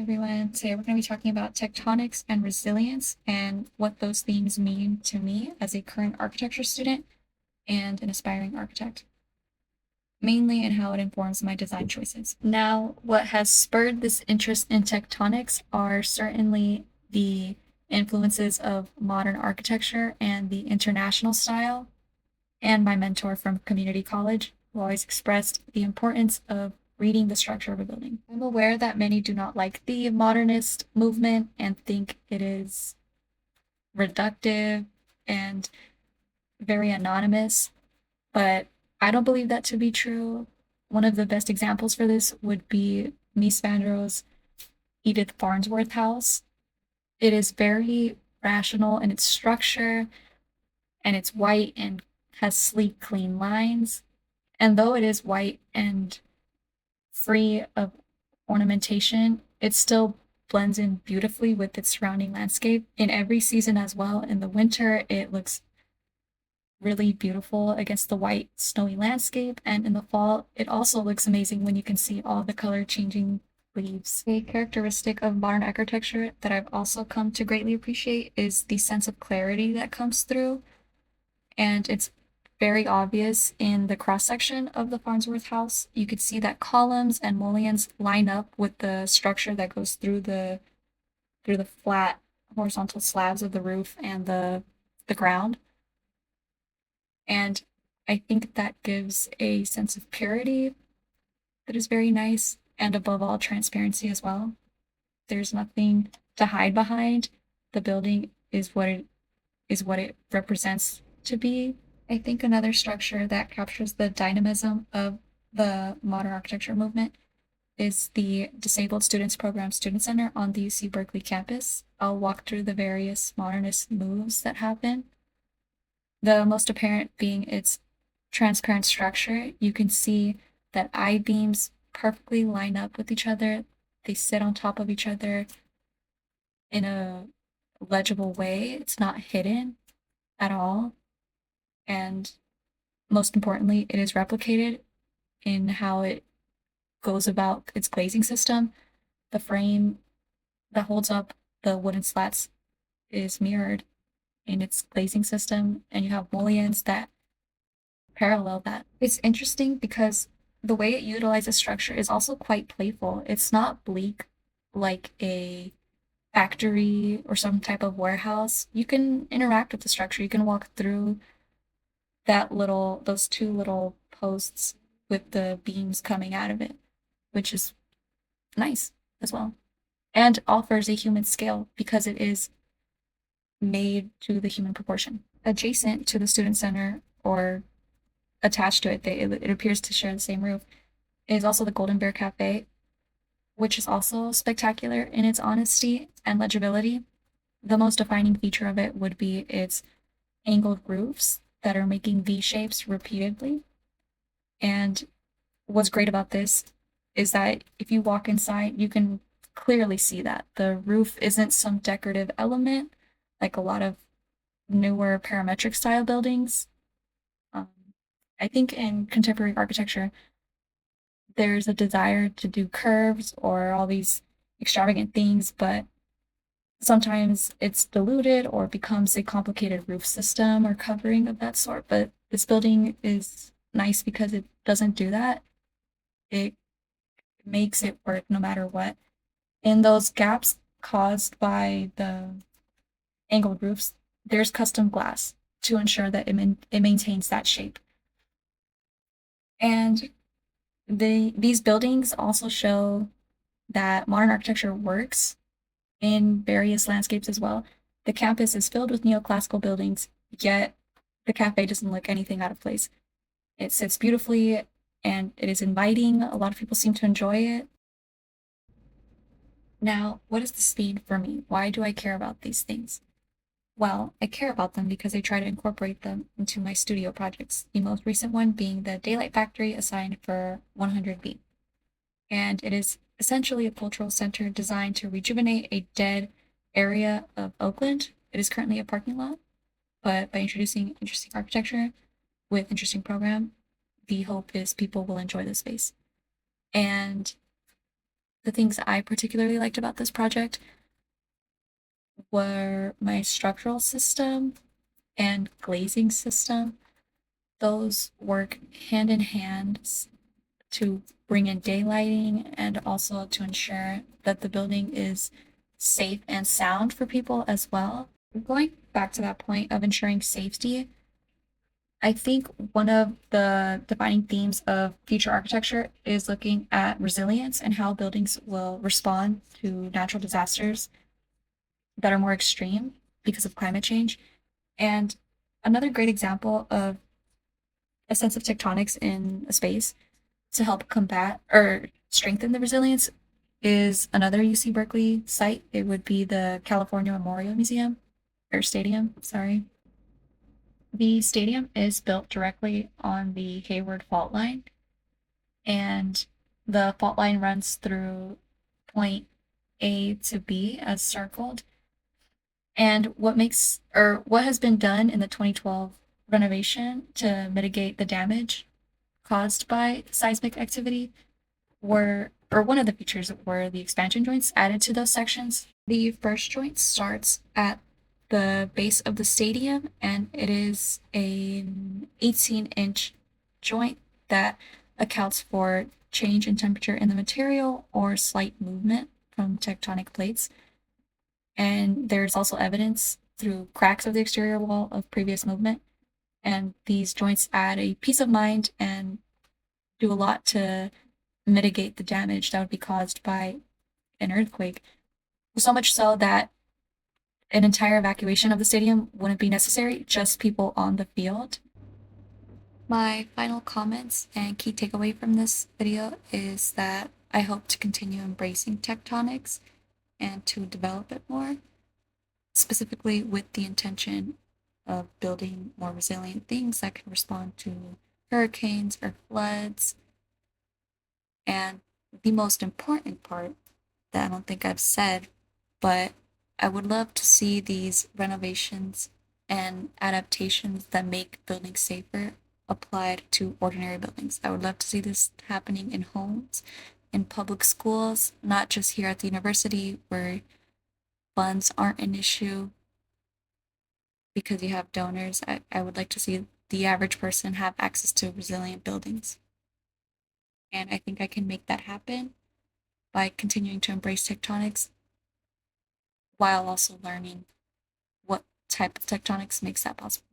everyone. Today we're going to be talking about tectonics and resilience and what those themes mean to me as a current architecture student and an aspiring architect, mainly in how it informs my design choices. Now, what has spurred this interest in tectonics are certainly the influences of modern architecture and the international style, and my mentor from community college, who always expressed the importance of reading the structure of a building. I'm aware that many do not like the modernist movement and think it is reductive and very anonymous, but I don't believe that to be true. One of the best examples for this would be Mies van der Rohe's Edith Farnsworth house. It is very rational in its structure, and it's white and has sleek, clean lines. And though it is white and free of ornamentation, it still blends in beautifully with its surrounding landscape in every season as well. In the winter, it looks really beautiful against the white, snowy landscape, and in the fall, it also looks amazing when you can see all the color changing leaves. A characteristic of modern architecture that I've also come to greatly appreciate is the sense of clarity that comes through, and it's very obvious in the cross section of the Farnsworth house. You could see that columns and mullions line up with the structure that goes through the flat horizontal slabs of the roof and the ground. And I think that gives a sense of purity that is very nice, and above all, transparency as well. There's nothing to hide behind. The building is what it represents to be. I think another structure that captures the dynamism of the modern architecture movement is the Disabled Students Program Student Center on the UC Berkeley campus. I'll walk through the various modernist moves that happen. The most apparent being its transparent structure. You can see that I-beams perfectly line up with each other. They sit on top of each other in a legible way. It's not hidden at all. And most importantly, it is replicated in how it goes about its glazing system. The frame that holds up the wooden slats is mirrored in its glazing system, and you have mullions that parallel that. It's interesting because the way it utilizes structure is also quite playful. It's not bleak like a factory or some type of warehouse. You can interact with the structure. You can walk through those two little posts with the beams coming out of it, which is nice as well. And offers a human scale because it is made to the human proportion. Adjacent to the student center or attached to it, it appears to share the same roof, is also the Golden Bear Cafe, which is also spectacular in its honesty and legibility. The most defining feature of it would be its angled roofs that are making V shapes repeatedly. And what's great about this is that if you walk inside, you can clearly see that the roof isn't some decorative element like a lot of newer parametric style buildings. Um, I think in contemporary architecture, there's a desire to do curves or all these extravagant things, but sometimes it's diluted or becomes a complicated roof system or covering of that sort. But this building is nice because it doesn't do that. It makes it work no matter what. In those gaps caused by the angled roofs, there's custom glass to ensure that it maintains that shape. And these buildings also show that modern architecture works in various landscapes as well. The campus is filled with neoclassical buildings, yet the cafe doesn't look anything out of place. It sits beautifully and it is inviting. A lot of people seem to enjoy it. Now, what does this mean for me? Why do I care about these things? Well, I care about them because I try to incorporate them into my studio projects, the most recent one being the Daylight Factory assigned for 100B. And it is essentially a cultural center designed to rejuvenate a dead area of Oakland. It is currently a parking lot, but by introducing interesting architecture with interesting program, the hope is people will enjoy the space. And The things I particularly liked about this project were my structural system and glazing system. Those work hand in hand to bring in daylighting and also to ensure that the building is safe and sound for people as well. Going back to that point of ensuring safety, I think one of the defining themes of future architecture is looking at resilience and how buildings will respond to natural disasters that are more extreme because of climate change. And another great example of a sense of tectonics in a space to help combat or strengthen the resilience is another UC Berkeley site. It would be the California Memorial Museum or Stadium, sorry. The stadium is built directly on the Hayward Fault Line, and the fault line runs through point A to B as circled. And what has been done in the 2012 renovation to mitigate the damage caused by seismic activity or one of the features were the expansion joints added to those sections. The first joint starts at the base of the stadium, and it is an 18-inch joint that accounts for change in temperature in the material or slight movement from tectonic plates. And there's also evidence through cracks of the exterior wall of previous movement. And these joints add a peace of mind and do a lot to mitigate the damage that would be caused by an earthquake. So much so that an entire evacuation of the stadium wouldn't be necessary, just people on the field. My final comments and key takeaway from this video is that I hope to continue embracing tectonics and to develop it more, specifically with the intention of building more resilient things that can respond to hurricanes or floods. And the most important part that I don't think I've said, but I would love to see these renovations and adaptations that make buildings safer applied to ordinary buildings. I would love to see this happening in homes, in public schools, not just here at the university where funds aren't an issue because you have donors. I would like to see the average person have access to resilient buildings. And I think I can make that happen by continuing to embrace tectonics while also learning what type of tectonics makes that possible.